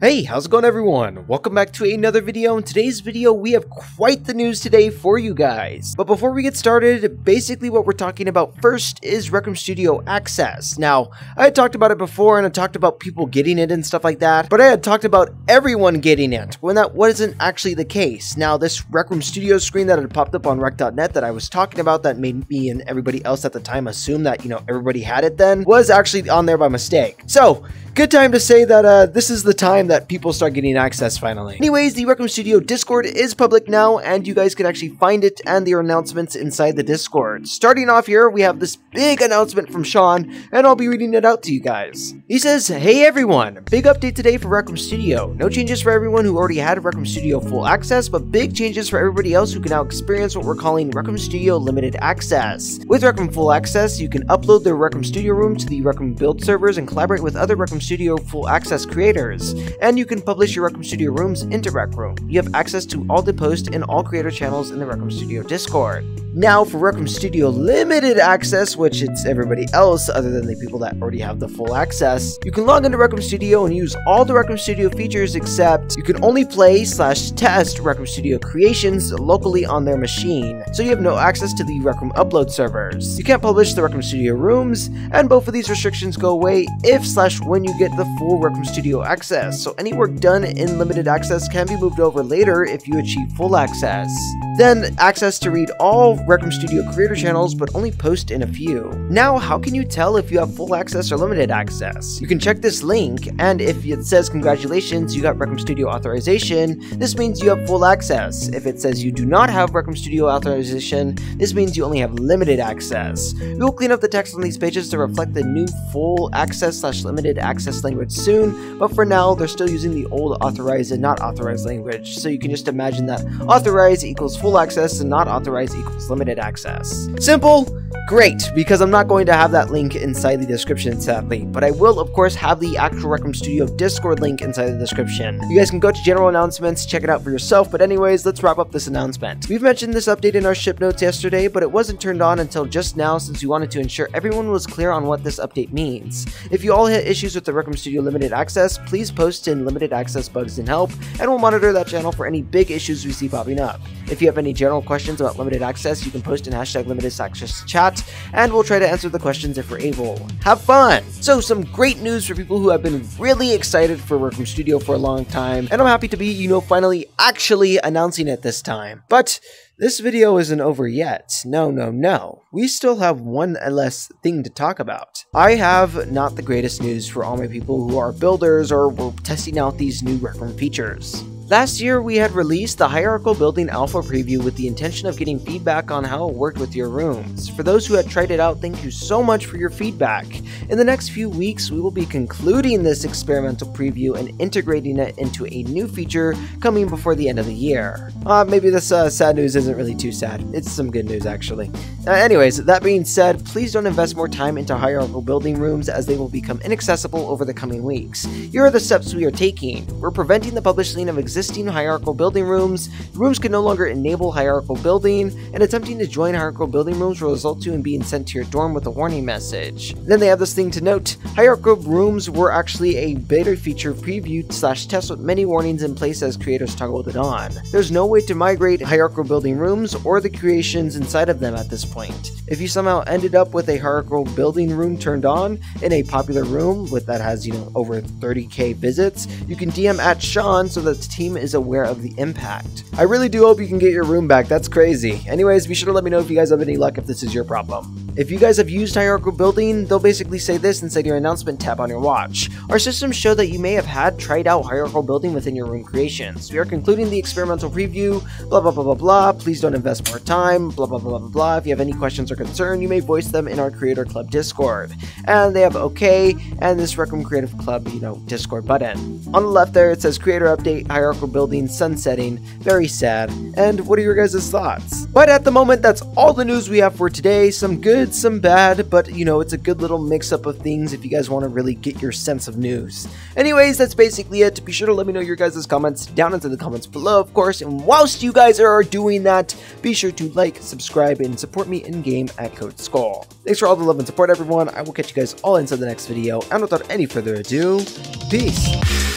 Hey, how's it going everyone? Welcome back to another video. In today's video, we have quite the news today for you guys. But before we get started, basically what we're talking about first is Rec Room Studio Access. Now, I had talked about it before and I talked about people getting it and stuff like that, but I had talked about everyone getting it when that wasn't actually the case. Now, this Rec Room Studio screen that had popped up on rec.net that I was talking about that made me and everybody else at the time assume that, everybody had it then, was actually on there by mistake. So, good time to say that this is the time that people start getting access finally. Anyways, the Rec Room Studio Discord is public now, and you guys can actually find it and their announcements inside the Discord. Starting off here, we have this big announcement from Sean, and I'll be reading it out to you guys. He says, "Hey everyone, big update today for Rec Room Studio. No changes for everyone who already had Rec Room Studio full access, but big changes for everybody else who can now experience what we're calling Rec Room Studio Limited Access. With Rec Room Full Access, you can upload the Rec Room Studio room to the Rec Room build servers and collaborate with other Rec Room Studio Full Access creators, and you can publish your Rec Room Studio rooms into Rec Room. You have access to all the posts and all creator channels in the Rec Room Studio Discord. Now for Rec Room Studio Limited Access, which it's everybody else other than the people that already have the full access, you can log into Rec Room Studio and use all the Rec Room Studio features, except you can only play/test Rec Room Studio creations locally on their machine, so you have no access to the Rec Room upload servers. You can't publish the Rec Room Studio rooms, and both of these restrictions go away if/when you get the full Rec Room Studio access, so any work done in limited access can be moved over later if you achieve full access. Then, access to read all Rec Room Studio creator channels, but only post in a few. Now, how can you tell if you have full access or limited access? You can check this link, and if it says congratulations, you got Rec Room Studio authorization, this means you have full access. If it says you do not have Rec Room Studio authorization, this means you only have limited access. We will clean up the text on these pages to reflect the new full access/limited access language soon, but for now, they're still using the old authorized and not authorized language, so you can just imagine that authorized equals full access and not authorized equals limited access. Simple? Great, because I'm not going to have that link inside the description sadly, but I will of course have the actual Rec Room Studio Discord link inside the description. You guys can go to general announcements, check it out for yourself, but anyways, let's wrap up this announcement. We've mentioned this update in our ship notes yesterday, but it wasn't turned on until just now since we wanted to ensure everyone was clear on what this update means. If you all hit issues with the Rec Room Studio Limited Access, please post in Limited Access Bugs and Help, and we'll monitor that channel for any big issues we see popping up. If you have any general questions about limited access, you can post in #LimitedAccess chat, and we'll try to answer the questions if we're able. Have fun! So, some great news for people who have been really excited for Rec Room Studio for a long time, and I'm happy to be, finally actually announcing it this time. But this video isn't over yet. No. We still have one less thing to talk about. I have not the greatest news for all my people who are builders or were testing out these new Rec Room features. Last year, we had released the Hierarchical Building Alpha Preview with the intention of getting feedback on how it worked with your rooms. For those who had tried it out, thank you so much for your feedback. In the next few weeks, we will be concluding this experimental preview and integrating it into a new feature coming before the end of the year. Maybe this sad news isn't really too sad. It's some good news, actually. Anyways, that being said, please don't invest more time into Hierarchical Building rooms as they will become inaccessible over the coming weeks. Here are the steps we are taking. We're preventing the publishing of existing Hierarchical Building rooms. Rooms can no longer enable Hierarchical Building, and attempting to join Hierarchical Building rooms will result in being sent to your dorm with a warning message. Then they have this thing to note. Hierarchical rooms were actually a beta feature preview/test with many warnings in place as creators toggled it on. There's no way to migrate Hierarchical Building rooms or the creations inside of them at this point. If you somehow ended up with a Hierarchical Building room turned on in a popular room that has, over 30k visits, you can DM at Sean so that the team is aware of the impact. I really do hope you can get your room back. That's crazy. Anyways, be sure to let me know if you guys have any luck if this is your problem. If you guys have used Hierarchical Building, they'll basically say this inside your announcement tab on your watch. Our systems show that you may have tried out Hierarchical Building within your room creations. We are concluding the experimental preview, blah blah blah blah blah. Please don't invest more time, blah blah blah blah blah. If you have any questions or concern, you may voice them in our Creator Club Discord. And they have OK, and this Rec Room Creative Club, Discord button. On the left there, it says Creator Update, Hierarchical Building, Sunsetting. Very sad. And what are your guys' thoughts? But at the moment, that's all the news we have for today. Some good, some bad, but it's a good little mix-up of things if you guys want to really get your sense of news. Anyways, that's basically it. Be sure to let me know your guys' comments down into the comments below, of course, and whilst you guys are doing that, be sure to like, subscribe, and support me in-game at Code Skull. Thanks for all the love and support, everyone. I will catch you guys all inside the next video, and without any further ado, peace!